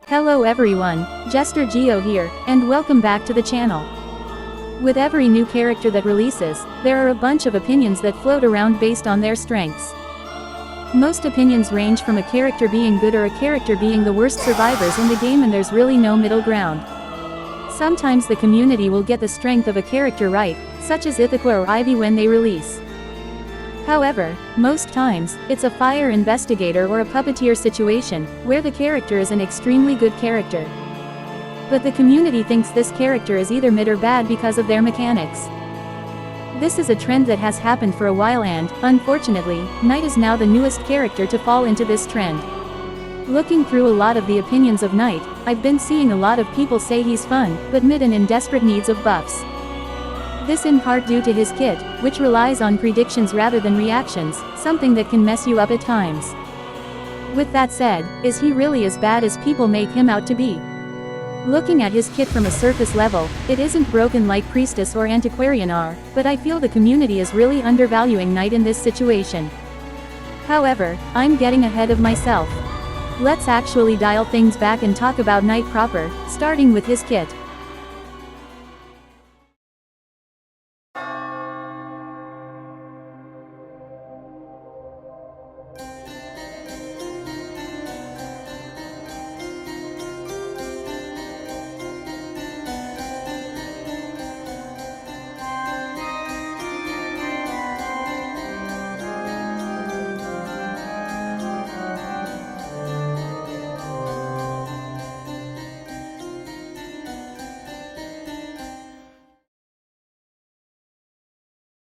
Hello everyone, JesterGio here, and welcome back to the channel. With every new character that releases, there are a bunch of opinions that float around based on their strengths. Most opinions range from a character being good or a character being the worst survivors in the game, and there's really no middle ground. Sometimes the community will get the strength of a character right, such as Ithaca or Ivy when they release. However, most times, it's a fire investigator or a puppeteer situation, where the character is an extremely good character. But the community thinks this character is either mid or bad because of their mechanics. This is a trend that has happened for a while, and, unfortunately, Knight is now the newest character to fall into this trend. Looking through a lot of the opinions of Knight, I've been seeing a lot of people say he's fun, but mid and in desperate needs of buffs. This in part due to his kit, which relies on predictions rather than reactions, something that can mess you up at times. With that said, is he really as bad as people make him out to be? Looking at his kit from a surface level, it isn't broken like Priestess or Antiquarian are, but I feel the community is really undervaluing Knight in this situation. However, I'm getting ahead of myself. Let's actually dial things back and talk about Knight proper, starting with his kit.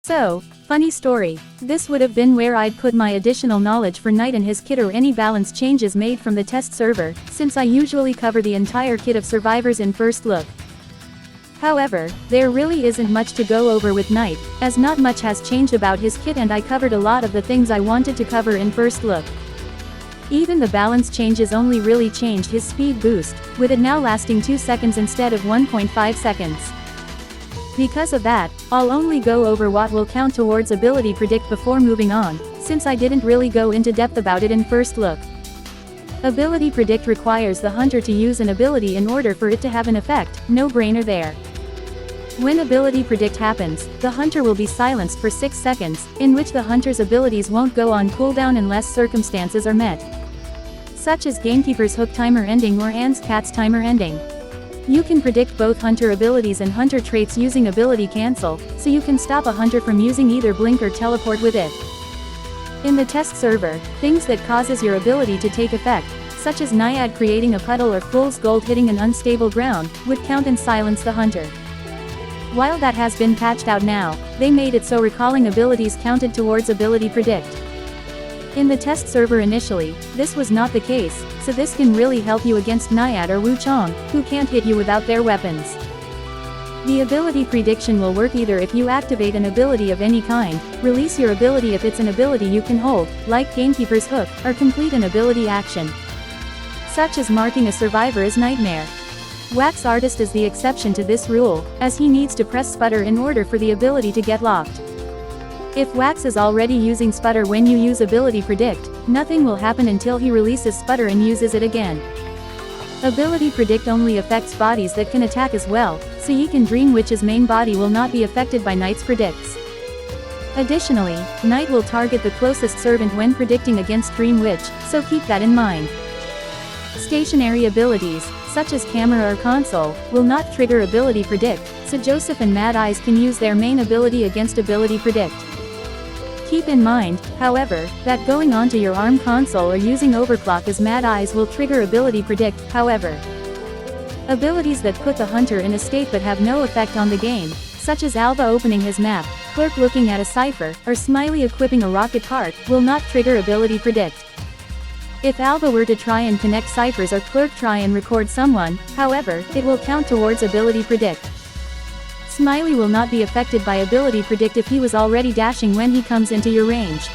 So, funny story, this would have been where I'd put my additional knowledge for Knight and his kit or any balance changes made from the test server, since I usually cover the entire kit of survivors in first look. However, there really isn't much to go over with Knight, as not much has changed about his kit, and I covered a lot of the things I wanted to cover in first look. Even the balance changes only really changed his speed boost, with it now lasting 2 seconds instead of 1.5 seconds. Because of that, I'll only go over what will count towards ability predict before moving on, since I didn't really go into depth about it in first look. Ability predict requires the hunter to use an ability in order for it to have an effect, no brainer there. When ability predict happens, the hunter will be silenced for 6 seconds, in which the hunter's abilities won't go on cooldown unless circumstances are met, such as Gamekeeper's hook timer ending or Anne's cat's timer ending. You can predict both hunter abilities and hunter traits using ability cancel, so you can stop a hunter from using either blink or teleport with it. In the test server, things that causes your ability to take effect, such as Naiad creating a puddle or Fool's Gold hitting an unstable ground, would count and silence the hunter. While that has been patched out now, they made it so recalling abilities counted towards ability predict. In the test server initially, this was not the case, so this can really help you against Naiad or Wu Chong, who can't hit you without their weapons. The ability prediction will work either if you activate an ability of any kind, release your ability if it's an ability you can hold, like Gamekeeper's hook, or complete an ability action, such as marking a survivor as Nightmare. Wax Artist is the exception to this rule, as he needs to press sputter in order for the ability to get locked. If Wax is already using sputter when you use ability predict, nothing will happen until he releases sputter and uses it again. Ability predict only affects bodies that can attack as well, so he can Dream Witch's main body will not be affected by Knight's predicts. Additionally, Knight will target the closest servant when predicting against Dream Witch, so keep that in mind. Stationary abilities, such as camera or console, will not trigger ability predict, so Joseph and Mad Eyes can use their main ability against ability predict. Keep in mind, however, that going onto your ARM console or using overclock as Mad Eyes will trigger ability predict. However, abilities that put the hunter in a state but have no effect on the game, such as Alva opening his map, Clerk looking at a cipher, or Smiley equipping a rocket cart, will not trigger ability predict. If Alva were to try and connect ciphers or Clerk try and record someone, however, it will count towards ability predict. Smiley will not be affected by ability predict if he was already dashing when he comes into your range.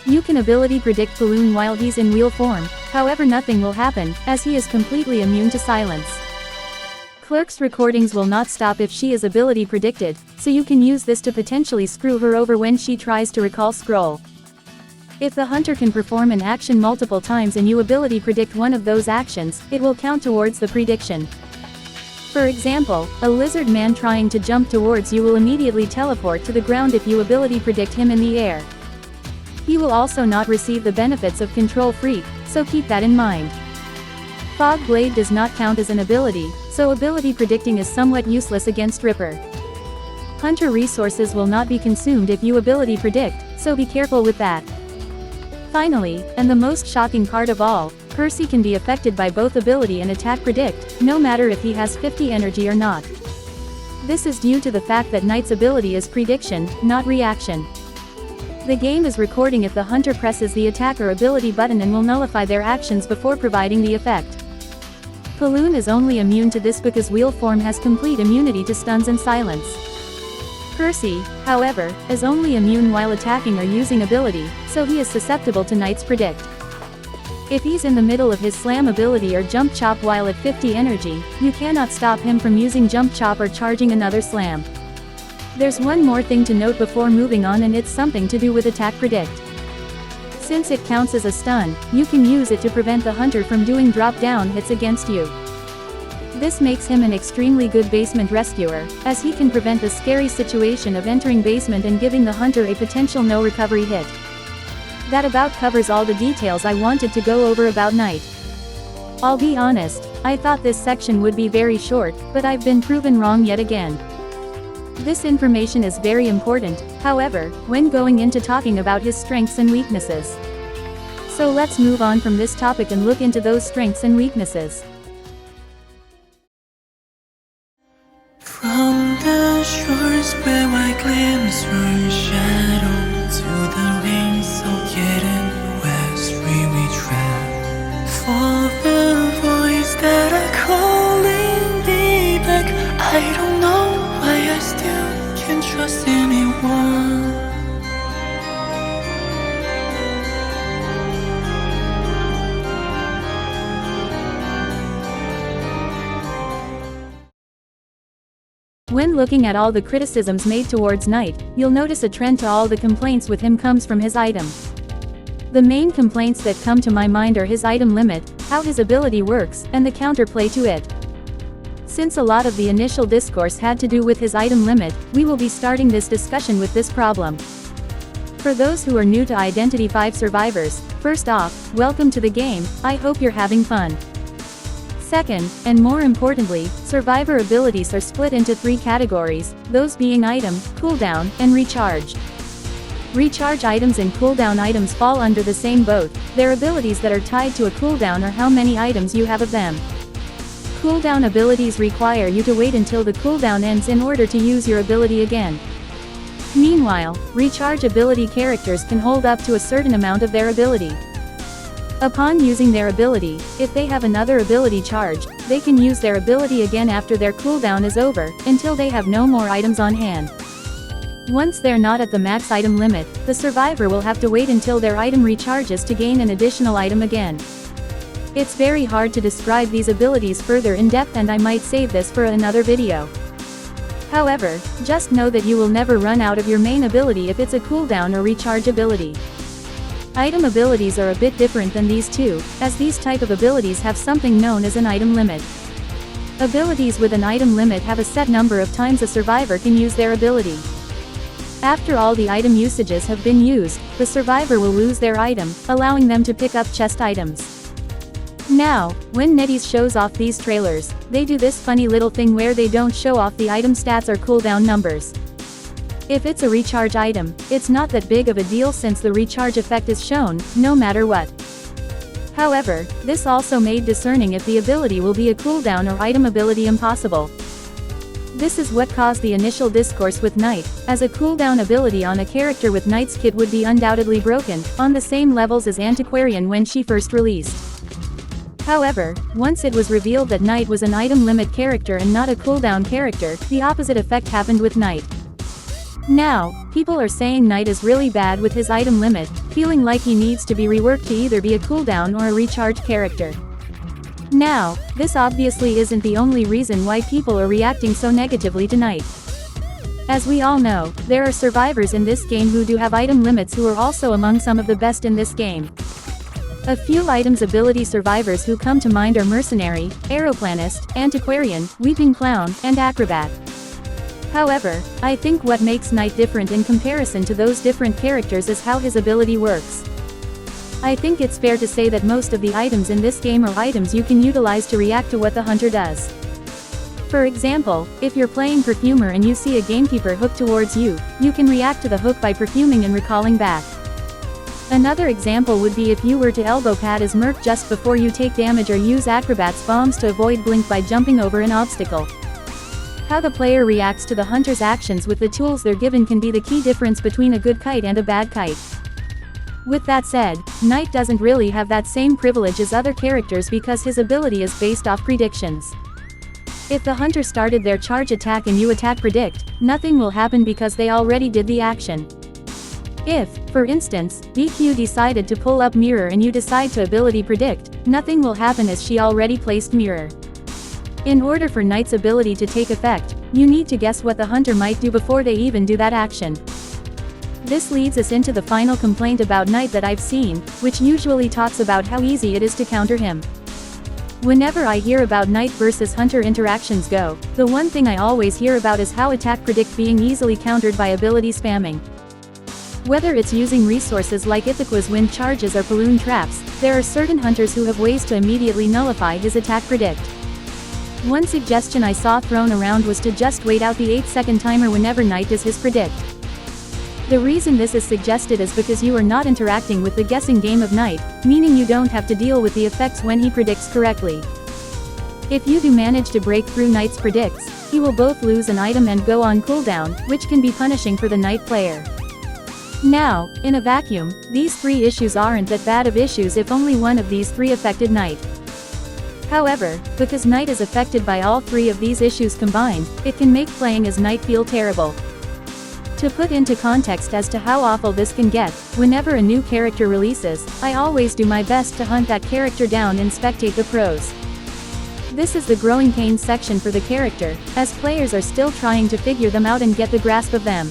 You can ability predict Balloon while he's in wheel form, however nothing will happen, as he is completely immune to silence. Clerk's recordings will not stop if she is ability predicted, so you can use this to potentially screw her over when she tries to recall scroll. If the hunter can perform an action multiple times and you ability predict one of those actions, it will count towards the prediction. For example, a lizard man trying to jump towards you will immediately teleport to the ground if you ability predict him in the air. He will also not receive the benefits of Control Freak, so keep that in mind. Fog Blade does not count as an ability, so ability predicting is somewhat useless against Ripper. Hunter resources will not be consumed if you ability predict, so be careful with that. Finally, and the most shocking part of all, Percy can be affected by both ability and attack predict, no matter if he has 50 energy or not. This is due to the fact that Knight's ability is prediction, not reaction. The game is recording if the hunter presses the attack or ability button and will nullify their actions before providing the effect. Paloon is only immune to this because Wheel Form has complete immunity to stuns and silence. Percy, however, is only immune while attacking or using ability, so he is susceptible to Knight's predict. If he's in the middle of his slam ability or jump chop while at 50 energy, you cannot stop him from using jump chop or charging another slam. There's one more thing to note before moving on, and it's something to do with attack predict. Since it counts as a stun, you can use it to prevent the hunter from doing drop down hits against you. This makes him an extremely good basement rescuer, as he can prevent the scary situation of entering basement and giving the hunter a potential no recovery hit. That about covers all the details I wanted to go over about Knight. I'll be honest, I thought this section would be very short, but I've been proven wrong yet again. This information is very important, however, when going into talking about his strengths and weaknesses. So let's move on from this topic and look into those strengths and weaknesses. From the shores where I glimpse your shadow to the rain soaked west we tread. For the voice that are calling me back, I don't know why I still can't trust anyone. When looking at all the criticisms made towards Knight, you'll notice a trend to all the complaints with him comes from his item. The main complaints that come to my mind are his item limit, how his ability works, and the counterplay to it. Since a lot of the initial discourse had to do with his item limit, we will be starting this discussion with this problem. For those who are new to Identity V survivors, first off, welcome to the game, I hope you're having fun. Second, and more importantly, survivor abilities are split into 3 categories, those being item, cooldown, and recharge. Recharge items and cooldown items fall under the same boat. They're abilities that are tied to a cooldown or how many items you have of them. Cooldown abilities require you to wait until the cooldown ends in order to use your ability again. Meanwhile, recharge ability characters can hold up to a certain amount of their ability. Upon using their ability, if they have another ability charge, they can use their ability again after their cooldown is over, until they have no more items on hand. Once they're not at the max item limit, the survivor will have to wait until their item recharges to gain an additional item again. It's very hard to describe these abilities further in depth, and I might save this for another video. However, just know that you will never run out of your main ability if it's a cooldown or recharge ability. Item abilities are a bit different than these two, as these type of abilities have something known as an item limit. Abilities with an item limit have a set number of times a survivor can use their ability. After all the item usages have been used, the survivor will lose their item, allowing them to pick up chest items. Now, when NetEase shows off these trailers, they do this funny little thing where they don't show off the item stats or cooldown numbers. If it's a recharge item, it's not that big of a deal since the recharge effect is shown, no matter what. However, this also made discerning if the ability will be a cooldown or item ability impossible. This is what caused the initial discourse with Knight, as a cooldown ability on a character with Knight's kit would be undoubtedly broken, on the same levels as Antiquarian when she first released. However, once it was revealed that Knight was an item limit character and not a cooldown character, the opposite effect happened with Knight. Now, people are saying Knight is really bad with his item limit, feeling like he needs to be reworked to either be a cooldown or a recharge character. Now, this obviously isn't the only reason why people are reacting so negatively to Knight. As we all know, there are survivors in this game who do have item limits who are also among some of the best in this game. A few items ability survivors who come to mind are Mercenary, Aeroplanist, Antiquarian, Weeping Clown, and Acrobat. However, I think what makes Knight different in comparison to those different characters is how his ability works. I think it's fair to say that most of the items in this game are items you can utilize to react to what the hunter does. For example, if you're playing Perfumer and you see a gamekeeper hook towards you, you can react to the hook by perfuming and recalling back. Another example would be if you were to elbow pad as Merc just before you take damage or use Acrobat's bombs to avoid blink by jumping over an obstacle. How the player reacts to the hunter's actions with the tools they're given can be the key difference between a good kite and a bad kite. With that said, Knight doesn't really have that same privilege as other characters because his ability is based off predictions. If the hunter started their charge attack and you attack predict, nothing will happen because they already did the action. If, for instance, BQ decided to pull up mirror and you decide to ability predict, nothing will happen as she already placed mirror. In order for Knight's ability to take effect, you need to guess what the hunter might do before they even do that action. This leads us into the final complaint about Knight that I've seen, which usually talks about how easy it is to counter him. Whenever I hear about Knight versus Hunter interactions go, the one thing I always hear about is how attack predict being easily countered by ability spamming. Whether it's using resources like Ithaqua's wind charges or balloon traps, there are certain hunters who have ways to immediately nullify his attack predict. One suggestion I saw thrown around was to just wait out the 8-second timer whenever Knight does his predict. The reason this is suggested is because you are not interacting with the guessing game of Knight, meaning you don't have to deal with the effects when he predicts correctly. If you do manage to break through Knight's predicts, he will both lose an item and go on cooldown, which can be punishing for the Knight player. Now, in a vacuum, these three issues aren't that bad of issues if only one of these three affected Knight. However, because Knight is affected by all three of these issues combined, it can make playing as Knight feel terrible. To put into context as to how awful this can get, whenever a new character releases, I always do my best to hunt that character down and spectate the pros. This is the growing pains section for the character, as players are still trying to figure them out and get the grasp of them.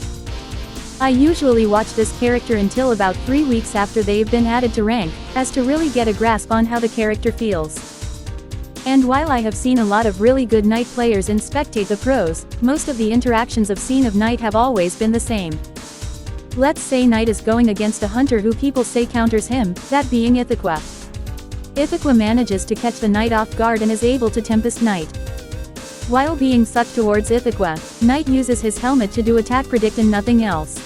I usually watch this character until about 3 weeks after they've been added to rank, as to really get a grasp on how the character feels. And while I have seen a lot of really good Knight players and spectate the pros, most of the interactions I've seen of Knight have always been the same. Let's say Knight is going against a hunter who people say counters him, that being Ithaqua. Ithaqua manages to catch the Knight off guard and is able to Tempest Knight. While being sucked towards Ithaqua, Knight uses his helmet to do attack predict and nothing else.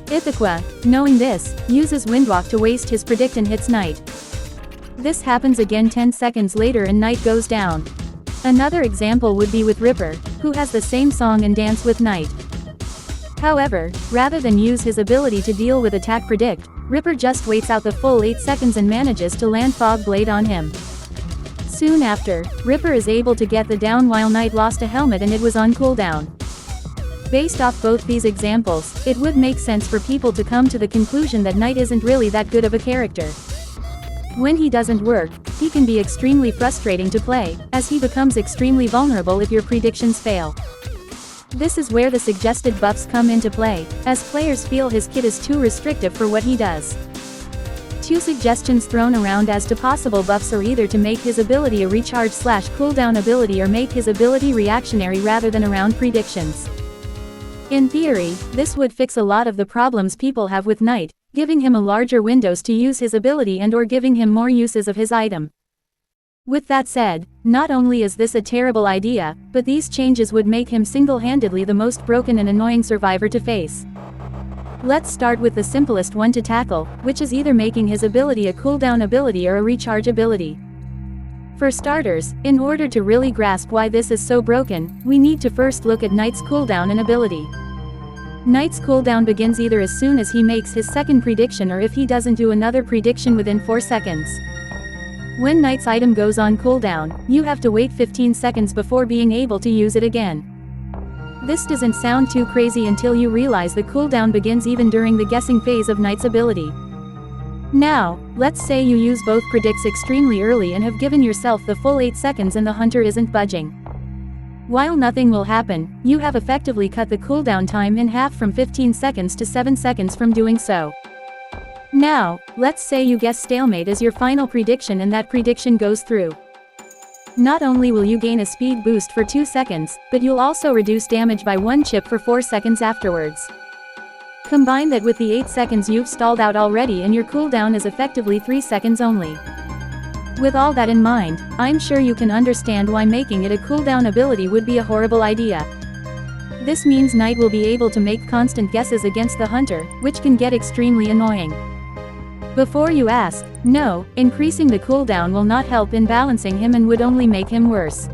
Ithaqua, knowing this, uses Windwalk to waste his predict and hits Knight. This happens again 10 seconds later and Knight goes down. Another example would be with Ripper, who has the same song and dance with Knight. However, rather than use his ability to deal with attack predict, Ripper just waits out the full 8 seconds and manages to land Fog Blade on him. Soon after, Ripper is able to get the down while Knight lost a helmet and it was on cooldown. Based off both these examples, it would make sense for people to come to the conclusion that Knight isn't really that good of a character. When he doesn't work, he can be extremely frustrating to play, as he becomes extremely vulnerable if your predictions fail. This is where the suggested buffs come into play, as players feel his kit is too restrictive for what he does. Two suggestions thrown around as to possible buffs are either to make his ability a recharge/cooldown ability or make his ability reactionary rather than around predictions. In theory, this would fix a lot of the problems people have with Knight, giving him a larger windows to use his ability and or giving him more uses of his item. With that said, not only is this a terrible idea, but these changes would make him single-handedly the most broken and annoying survivor to face. Let's start with the simplest one to tackle, which is either making his ability a cooldown ability or a recharge ability. For starters, in order to really grasp why this is so broken, we need to first look at Knight's cooldown and ability. Knight's cooldown begins either as soon as he makes his second prediction or if he doesn't do another prediction within 4 seconds. When Knight's item goes on cooldown, you have to wait 15 seconds before being able to use it again. This doesn't sound too crazy until you realize the cooldown begins even during the guessing phase of Knight's ability. Now, let's say you use both predicts extremely early and have given yourself the full 8 seconds and the hunter isn't budging. While nothing will happen, you have effectively cut the cooldown time in half from 15 seconds to 7 seconds from doing so. Now, let's say you guess stalemate as your final prediction and that prediction goes through. Not only will you gain a speed boost for 2 seconds, but you'll also reduce damage by 1 chip for 4 seconds afterwards. Combine that with the 8 seconds you've stalled out already and your cooldown is effectively 3 seconds only. With all that in mind, I'm sure you can understand why making it a cooldown ability would be a horrible idea. This means Knight will be able to make constant guesses against the hunter, which can get extremely annoying. Before you ask, no, increasing the cooldown will not help in balancing him and would only make him worse.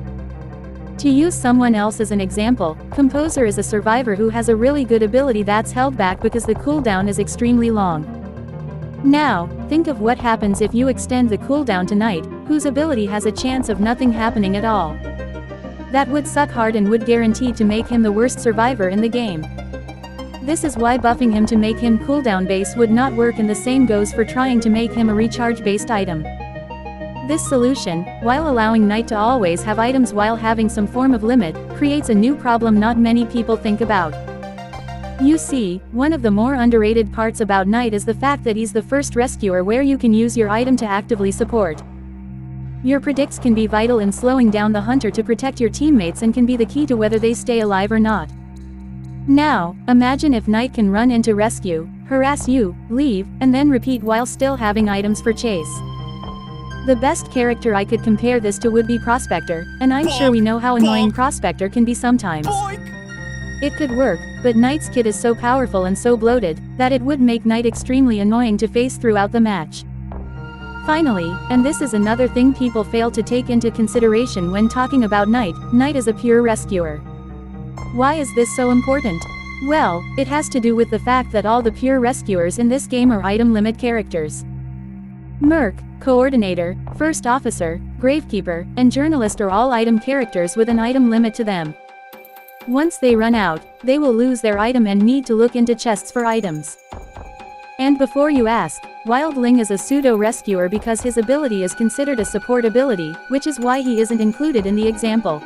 To use someone else as an example, Composer is a survivor who has a really good ability that's held back because the cooldown is extremely long. Now, think of what happens if you extend the cooldown to Knight, whose ability has a chance of nothing happening at all. That would suck hard and would guarantee to make him the worst survivor in the game. This is why buffing him to make him cooldown base would not work, and the same goes for trying to make him a recharge based item. This solution, while allowing Knight to always have items while having some form of limit, creates a new problem not many people think about. You see, one of the more underrated parts about Knight is the fact that he's the first rescuer where you can use your item to actively support. Your predicts can be vital in slowing down the hunter to protect your teammates and can be the key to whether they stay alive or not. Now, imagine if Knight can run into rescue, harass you, leave, and then repeat while still having items for chase. The best character I could compare this to would be Prospector, and I'm sure we know how annoying Prospector can be sometimes. It could work, but Knight's kit is so powerful and so bloated, that it would make Knight extremely annoying to face throughout the match. Finally, and this is another thing people fail to take into consideration when talking about Knight, Knight is a pure rescuer. Why is this so important? Well, it has to do with the fact that all the pure rescuers in this game are item limit characters. Merc, Coordinator, First Officer, Gravekeeper, and Journalist are all item characters with an item limit to them. Once they run out, they will lose their item and need to look into chests for items. And before you ask, Wildling is a pseudo-rescuer because his ability is considered a support ability, which is why he isn't included in the example.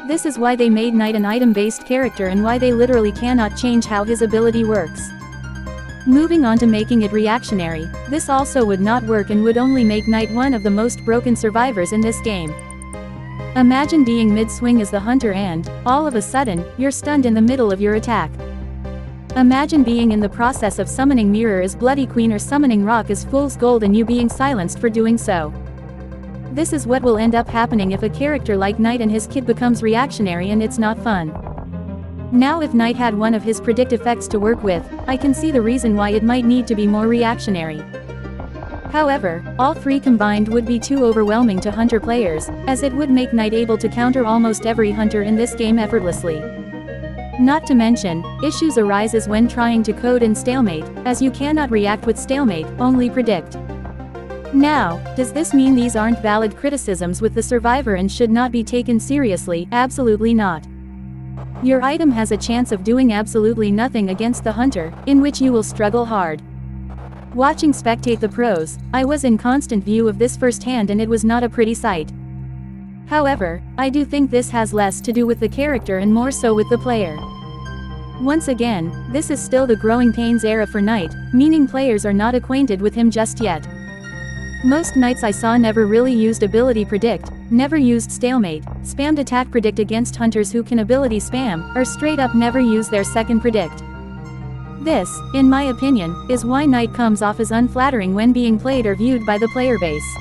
This is why they made Knight an item-based character and why they literally cannot change how his ability works. Moving on to making it reactionary, this also would not work and would only make Knight one of the most broken survivors in this game. Imagine being mid-swing as the hunter and, all of a sudden, you're stunned in the middle of your attack. Imagine being in the process of summoning Mirror as Bloody Queen or summoning Rock as Fool's Gold and you being silenced for doing so. This is what will end up happening if a character like Knight and his kit becomes reactionary, and it's not fun. Now if Knight had one of his predict effects to work with, I can see the reason why it might need to be more reactionary. However, all three combined would be too overwhelming to hunter players, as it would make Knight able to counter almost every hunter in this game effortlessly. Not to mention, issues arises when trying to code in stalemate, as you cannot react with stalemate, only predict. Now, does this mean these aren't valid criticisms with the survivor and should not be taken seriously? Absolutely not. Your item has a chance of doing absolutely nothing against the hunter, in which you will struggle hard. Watching Spectate the Pros, I was in constant view of this firsthand and it was not a pretty sight. However, I do think this has less to do with the character and more so with the player. Once again, this is still the growing pains era for Knight, meaning players are not acquainted with him just yet. Most Knights I saw never really used ability predict, never used stalemate, spammed attack predict against hunters who can ability spam, or straight up never use their second predict. This, in my opinion, is why Knight comes off as unflattering when being played or viewed by the player base.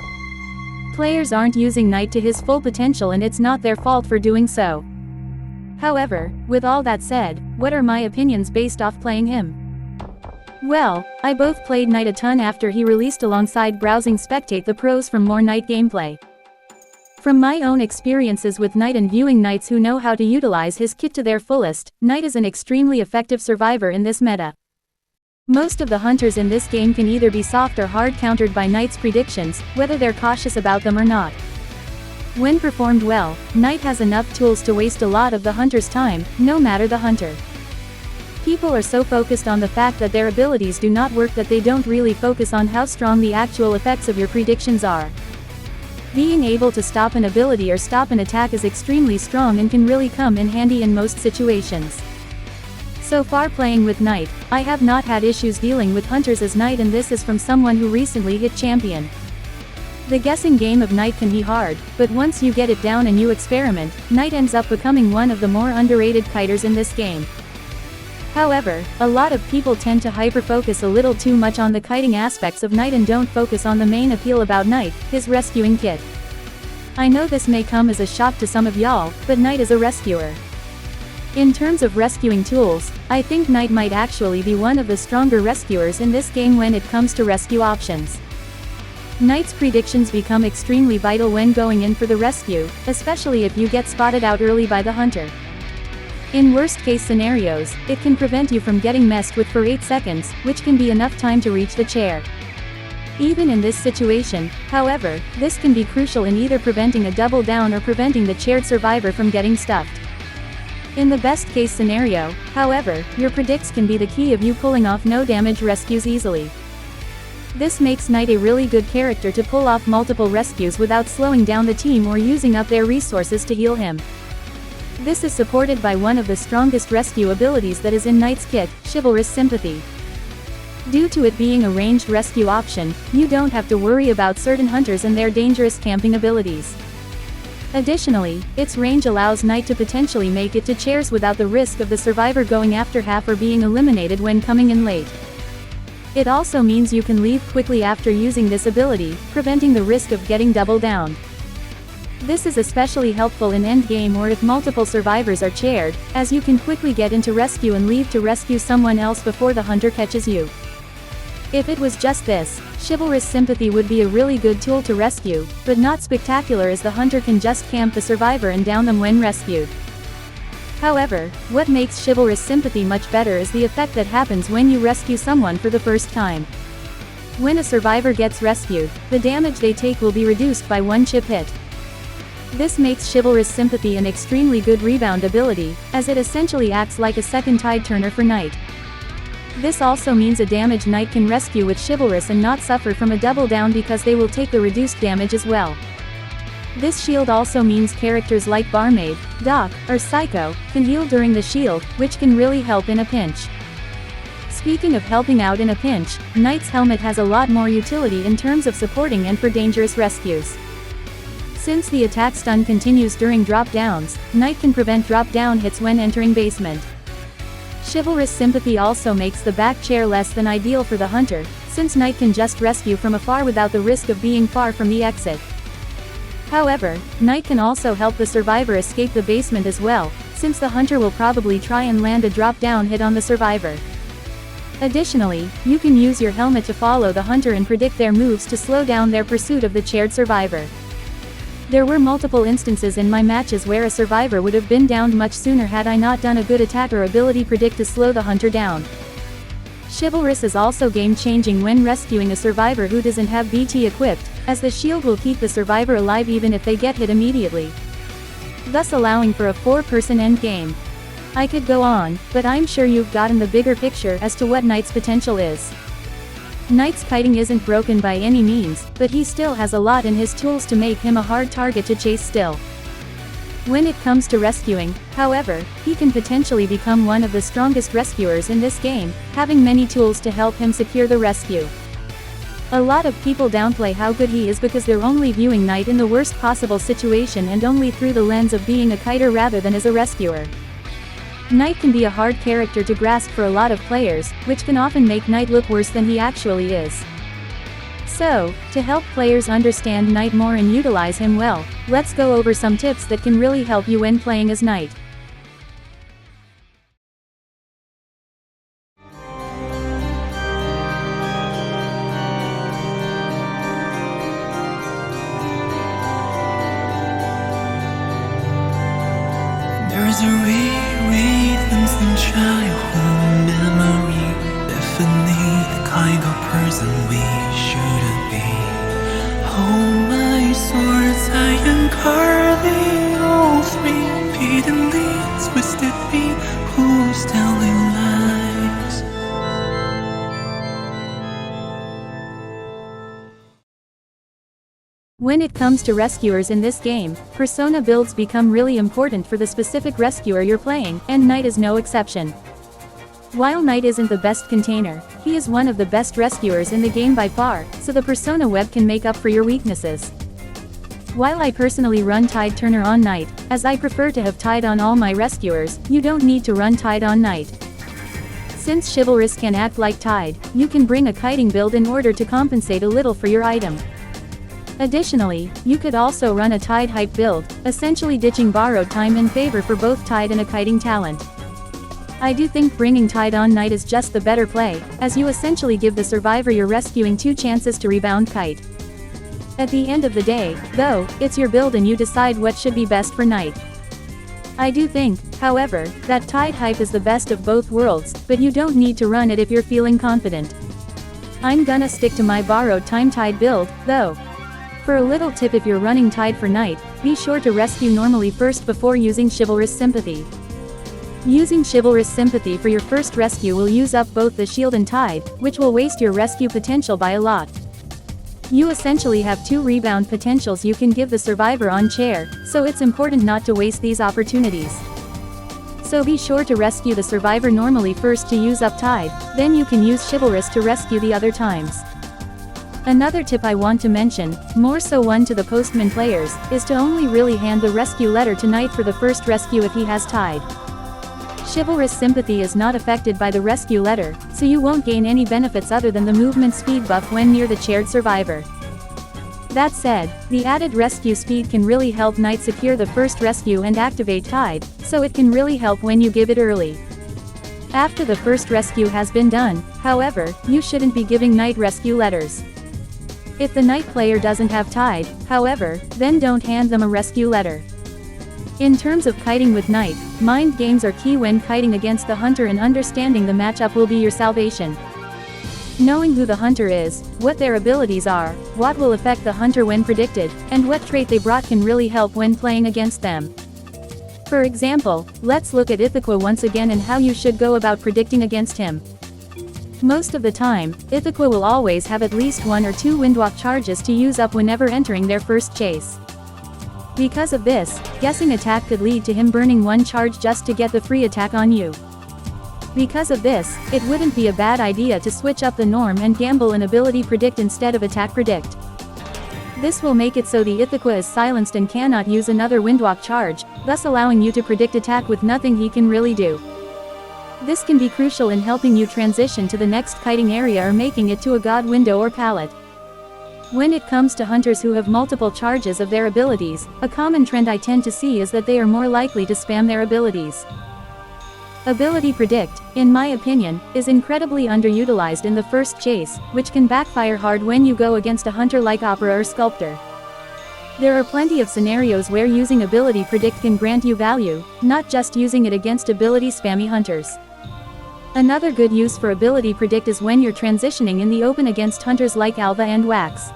Players aren't using Knight to his full potential and it's not their fault for doing so. However, with all that said, what are my opinions based off playing him? Well, I both played Knight a ton after he released alongside browsing Spectate the Pros from more Knight gameplay. From my own experiences with Knight and viewing Knights who know how to utilize his kit to their fullest, Knight is an extremely effective survivor in this meta. Most of the hunters in this game can either be soft or hard countered by Knight's predictions, whether they're cautious about them or not. When performed well, Knight has enough tools to waste a lot of the hunter's time, no matter the hunter. People are so focused on the fact that their abilities do not work that they don't really focus on how strong the actual effects of your predictions are. Being able to stop an ability or stop an attack is extremely strong and can really come in handy in most situations. So far playing with Knight, I have not had issues dealing with hunters as Knight, and this is from someone who recently hit champion. The guessing game of Knight can be hard, but once you get it down and you experiment, Knight ends up becoming one of the more underrated kiters in this game. However, a lot of people tend to hyper-focus a little too much on the kiting aspects of Knight and don't focus on the main appeal about Knight, his rescuing kit. I know this may come as a shock to some of y'all, but Knight is a rescuer. In terms of rescuing tools, I think Knight might actually be one of the stronger rescuers in this game when it comes to rescue options. Knight's predictions become extremely vital when going in for the rescue, especially if you get spotted out early by the hunter. In worst-case scenarios, it can prevent you from getting messed with for 8 seconds, which can be enough time to reach the chair. Even in this situation, however, this can be crucial in either preventing a double down or preventing the chaired survivor from getting stuffed. In the best-case scenario, however, your predicts can be the key of you pulling off no-damage rescues easily. This makes Knight a really good character to pull off multiple rescues without slowing down the team or using up their resources to heal him. This is supported by one of the strongest rescue abilities that is in Knight's kit, Chivalrous Sympathy. Due to it being a ranged rescue option, you don't have to worry about certain hunters and their dangerous camping abilities. Additionally, its range allows Knight to potentially make it to chairs without the risk of the survivor going after half or being eliminated when coming in late. It also means you can leave quickly after using this ability, preventing the risk of getting double downed. This is especially helpful in endgame or if multiple survivors are chaired, as you can quickly get into rescue and leave to rescue someone else before the hunter catches you. If it was just this, Chivalrous Sympathy would be a really good tool to rescue, but not spectacular as the hunter can just camp the survivor and down them when rescued. However, what makes Chivalrous Sympathy much better is the effect that happens when you rescue someone for the first time. When a survivor gets rescued, the damage they take will be reduced by 1 chip hit. This makes Chivalrous Sympathy an extremely good rebound ability, as it essentially acts like a second tide turner for Knight. This also means a damaged Knight can rescue with Chivalrous and not suffer from a double down because they will take the reduced damage as well. This shield also means characters like Barmaid, Doc, or Psycho can heal during the shield, which can really help in a pinch. Speaking of helping out in a pinch, Knight's helmet has a lot more utility in terms of supporting and for dangerous rescues. Since the attack stun continues during drop downs, Knight can prevent drop down hits when entering basement. Chivalrous Sympathy also makes the back chair less than ideal for the hunter, since Knight can just rescue from afar without the risk of being far from the exit. However, Knight can also help the survivor escape the basement as well, since the hunter will probably try and land a drop-down hit on the survivor. Additionally, you can use your helmet to follow the hunter and predict their moves to slow down their pursuit of the chaired survivor. There were multiple instances in my matches where a survivor would have been downed much sooner had I not done a good attack or ability predict to slow the hunter down. Chivalrous is also game-changing when rescuing a survivor who doesn't have BT equipped, as the shield will keep the survivor alive even if they get hit immediately, thus allowing for a 4-person endgame. I could go on, but I'm sure you've gotten the bigger picture as to what Knight's potential is. Knight's kiting isn't broken by any means, but he still has a lot in his tools to make him a hard target to chase still. When it comes to rescuing, however, he can potentially become one of the strongest rescuers in this game, having many tools to help him secure the rescue. A lot of people downplay how good he is because they're only viewing Knight in the worst possible situation and only through the lens of being a kiter rather than as a rescuer. Knight can be a hard character to grasp for a lot of players, which can often make Knight look worse than he actually is. So, to help players understand Knight more and utilize him well, let's go over some tips that can really help you when playing as Knight. There's a rhythms in childhood memory, definitely the kind of person we should be. Hold my swords, I am carving all 3 repeatedly, twisted feet, who's telling lies? When it comes to rescuers in this game, persona builds become really important for the specific rescuer you're playing, and Knight is no exception. While Knight isn't the best container, he is one of the best rescuers in the game by far, so the persona web can make up for your weaknesses. While I personally run Tide Turner on Knight, as I prefer to have Tide on all my rescuers, you don't need to run Tide on Knight. Since Chivalrous can act like Tide, you can bring a kiting build in order to compensate a little for your item. Additionally, you could also run a Tide hype build, essentially ditching borrowed time in favor for both Tide and a kiting talent. I do think bringing Tide on Knight is just the better play, as you essentially give the survivor you're rescuing 2 chances to rebound kite. At the end of the day, though, it's your build and you decide what should be best for Knight. I do think, however, that Tide hype is the best of both worlds, but you don't need to run it if you're feeling confident. I'm gonna stick to my borrowed time Tide build, though. For a little tip, if you're running Tide for Knight, be sure to rescue normally first before using Chivalrous Sympathy. Using Chivalrous Sympathy for your first rescue will use up both the shield and Tide, which will waste your rescue potential by a lot. You essentially have 2 rebound potentials you can give the survivor on chair, so it's important not to waste these opportunities. So be sure to rescue the survivor normally first to use up Tide, then you can use Chivalrous to rescue the other times. Another tip I want to mention, more so one to the postman players, is to only really hand the rescue letter to Knight for the first rescue if he has Tide. Chivalrous Sympathy is not affected by the rescue letter, so you won't gain any benefits other than the movement speed buff when near the chaired survivor. That said, the added rescue speed can really help Knight secure the first rescue and activate Tide, so it can really help when you give it early. After the first rescue has been done, however, you shouldn't be giving Knight rescue letters. If the Knight player doesn't have Tide, however, then don't hand them a rescue letter. In terms of kiting with Knight, mind games are key when kiting against the hunter, and understanding the matchup will be your salvation. Knowing who the hunter is, what their abilities are, what will affect the hunter when predicted, and what trait they brought can really help when playing against them. For example, let's look at Ithaca once again and how you should go about predicting against him. Most of the time, Ithaca will always have at least 1 or 2 windwalk charges to use up whenever entering their first chase. Because of this, guessing attack could lead to him burning 1 charge just to get the free attack on you. Because of this, it wouldn't be a bad idea to switch up the norm and gamble an ability predict instead of attack predict. This will make it so the Ithaca is silenced and cannot use another windwalk charge, thus allowing you to predict attack with nothing he can really do. This can be crucial in helping you transition to the next kiting area or making it to a god window or pallet. When it comes to hunters who have multiple charges of their abilities, a common trend I tend to see is that they are more likely to spam their abilities. Ability Predict, in my opinion, is incredibly underutilized in the first chase, which can backfire hard when you go against a hunter like Opera or Sculptor. There are plenty of scenarios where using Ability Predict can grant you value, not just using it against ability spammy hunters. Another good use for Ability Predict is when you're transitioning in the open against hunters like Alva and Wax.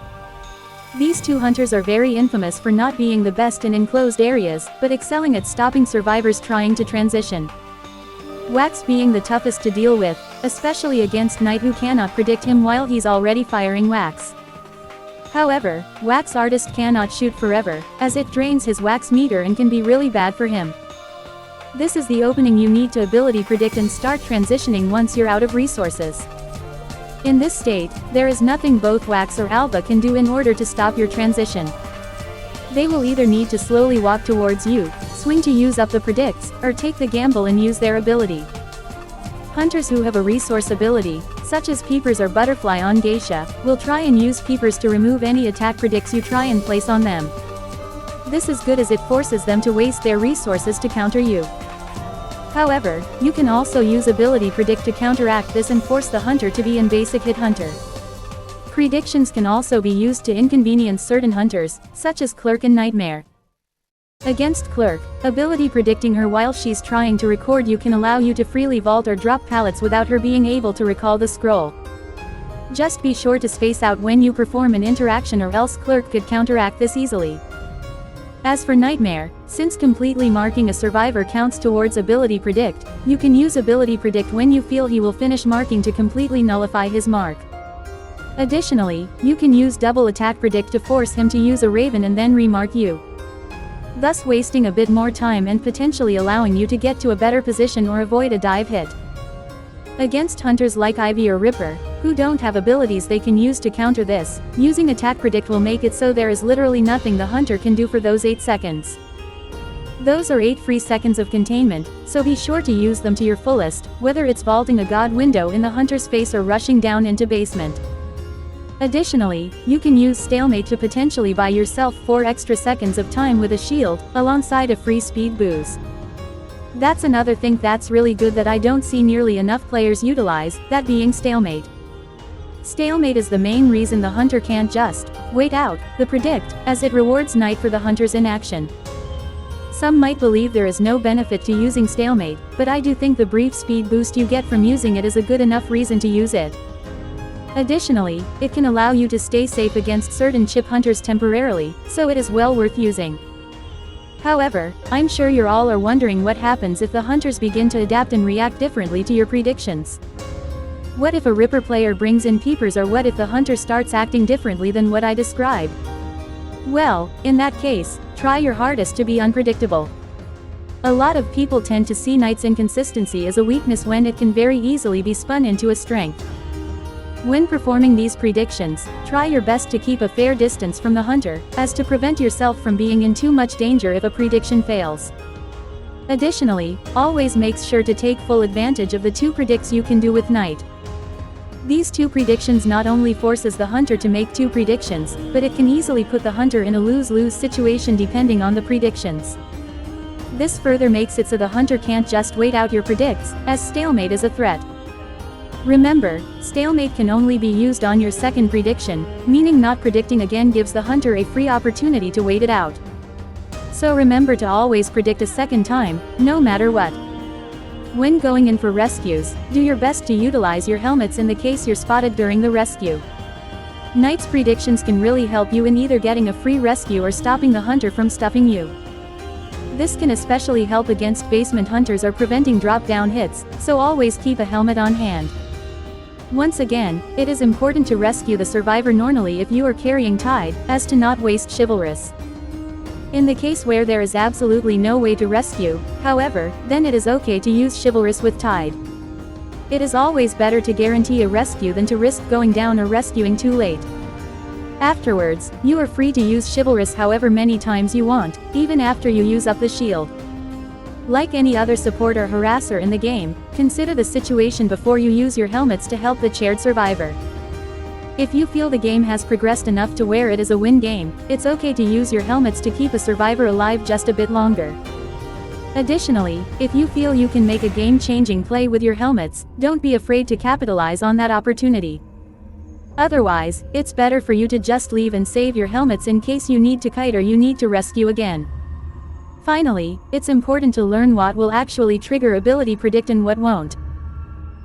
These 2 hunters are very infamous for not being the best in enclosed areas, but excelling at stopping survivors trying to transition. Wax being the toughest to deal with, especially against Knight who cannot predict him while he's already firing Wax. However, Wax Artist cannot shoot forever, as it drains his Wax meter and can be really bad for him. This is the opening you need to Ability Predict and start transitioning once you're out of resources. In this state, there is nothing both Wax or Alva can do in order to stop your transition. They will either need to slowly walk towards you, swing to use up the predicts, or take the gamble and use their ability. Hunters who have a resource ability, such as Peepers or Butterfly on Geisha, will try and use Peepers to remove any attack predicts you try and place on them. This is good as it forces them to waste their resources to counter you. However, you can also use Ability Predict to counteract this and force the hunter to be in basic hit hunter. Predictions can also be used to inconvenience certain hunters, such as Clerk and Nightmare. Against Clerk, Ability Predicting her while she's trying to record you can allow you to freely vault or drop pallets without her being able to recall the scroll. Just be sure to space out when you perform an interaction, or else Clerk could counteract this easily. As for Nightmare, since completely marking a survivor counts towards Ability Predict, you can use Ability Predict when you feel he will finish marking to completely nullify his mark. Additionally, you can use double attack predict to force him to use a raven and then remark you, thus wasting a bit more time and potentially allowing you to get to a better position or avoid a dive hit. Against hunters like Ivy or Ripper, who don't have abilities they can use to counter this, using attack predict will make it so there is literally nothing the hunter can do for those 8 seconds. Those are 8 free seconds of containment, so be sure to use them to your fullest, whether it's vaulting a god window in the hunter's face or rushing down into basement. Additionally, you can use stalemate to potentially buy yourself 4 extra seconds of time with a shield, alongside a free speed boost. That's another thing that's really good that I don't see nearly enough players utilize, that being stalemate. Stalemate is the main reason the hunter can't just wait out the predict, as it rewards Knight for the hunter's inaction. Some might believe there is no benefit to using stalemate, but I do think the brief speed boost you get from using it is a good enough reason to use it. Additionally, it can allow you to stay safe against certain chip hunters temporarily, so it is well worth using. However, I'm sure you're all are wondering what happens if the hunters begin to adapt and react differently to your predictions. What if a Ripper player brings in peepers, or what if the hunter starts acting differently than what I described? Well, in that case, try your hardest to be unpredictable. A lot of people tend to see Knight's inconsistency as a weakness when it can very easily be spun into a strength. When performing these predictions, try your best to keep a fair distance from the hunter, as to prevent yourself from being in too much danger if a prediction fails. Additionally, always make sure to take full advantage of the 2 predicts you can do with Knight. These 2 predictions not only forces the hunter to make 2 predictions, but it can easily put the hunter in a lose-lose situation depending on the predictions. This further makes it so the hunter can't just wait out your predicts, as stalemate is a threat. Remember, stalemate can only be used on your second prediction, meaning not predicting again gives the hunter a free opportunity to wait it out. So remember to always predict a second time, no matter what. When going in for rescues, do your best to utilize your helmets in the case you're spotted during the rescue. Knight's predictions can really help you in either getting a free rescue or stopping the hunter from stuffing you. This can especially help against basement hunters or preventing drop-down hits, so always keep a helmet on hand. Once again, it is important to rescue the survivor normally if you are carrying Tide, as to not waste chivalrous. In the case where there is absolutely no way to rescue, however, then it is okay to use chivalrous with Tide. It is always better to guarantee a rescue than to risk going down or rescuing too late. Afterwards, you are free to use chivalrous however many times you want, even after you use up the shield. Like any other support or harasser in the game, consider the situation before you use your helmets to help the chaired survivor. If you feel the game has progressed enough to where it is a win game, it's okay to use your helmets to keep a survivor alive just a bit longer. Additionally, if you feel you can make a game-changing play with your helmets, don't be afraid to capitalize on that opportunity. Otherwise, it's better for you to just leave and save your helmets in case you need to kite or you need to rescue again. Finally, it's important to learn what will actually trigger ability predict and what won't.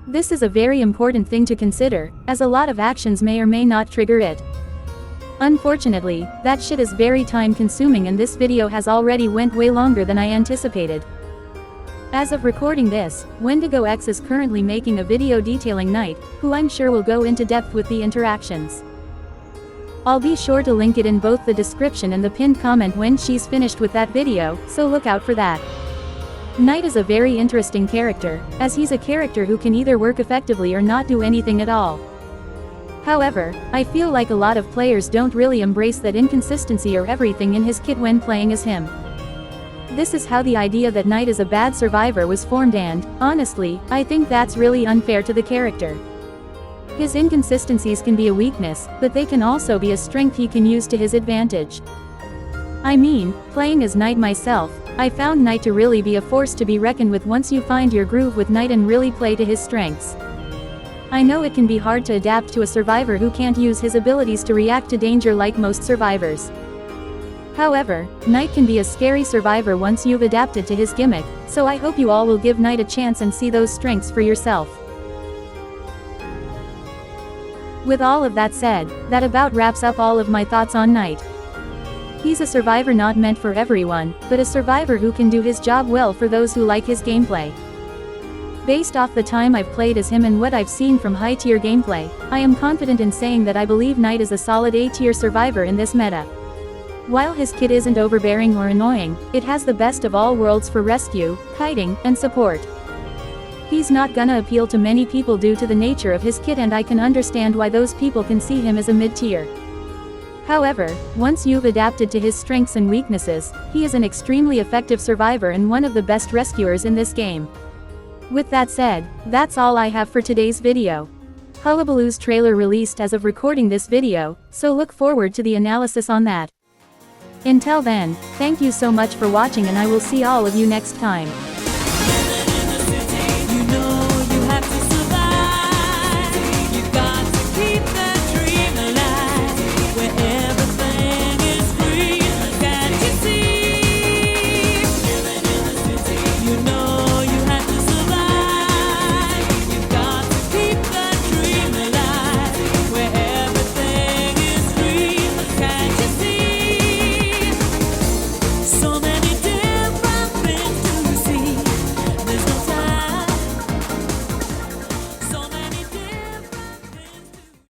This is a very important thing to consider, as a lot of actions may or may not trigger it. Unfortunately, that shit is very time consuming and this video has already went way longer than I anticipated. As of recording this, Wendigo X is currently making a video detailing Knight, who I'm sure will go into depth with the interactions. I'll be sure to link it in both the description and the pinned comment when she's finished with that video, so look out for that. Knight is a very interesting character, as he's a character who can either work effectively or not do anything at all. However, I feel like a lot of players don't really embrace that inconsistency or everything in his kit when playing as him. This is how the idea that Knight is a bad survivor was formed, and, honestly, I think that's really unfair to the character. His inconsistencies can be a weakness, but they can also be a strength he can use to his advantage. I mean, playing as Knight myself, I found Knight to really be a force to be reckoned with once you find your groove with Knight and really play to his strengths. I know it can be hard to adapt to a survivor who can't use his abilities to react to danger like most survivors. However, Knight can be a scary survivor once you've adapted to his gimmick, so I hope you all will give Knight a chance and see those strengths for yourself. With all of that said, that about wraps up all of my thoughts on Knight. He's a survivor not meant for everyone, but a survivor who can do his job well for those who like his gameplay. Based off the time I've played as him and what I've seen from high-tier gameplay, I am confident in saying that I believe Knight is a solid A-tier survivor in this meta. While his kit isn't overbearing or annoying, it has the best of all worlds for rescue, kiting, and support. He's not gonna appeal to many people due to the nature of his kit, and I can understand why those people can see him as a mid-tier. However, once you've adapted to his strengths and weaknesses, he is an extremely effective survivor and one of the best rescuers in this game. With that said, that's all I have for today's video. Hullabaloo's trailer released as of recording this video, so look forward to the analysis on that. Until then, thank you so much for watching and I will see all of you next time.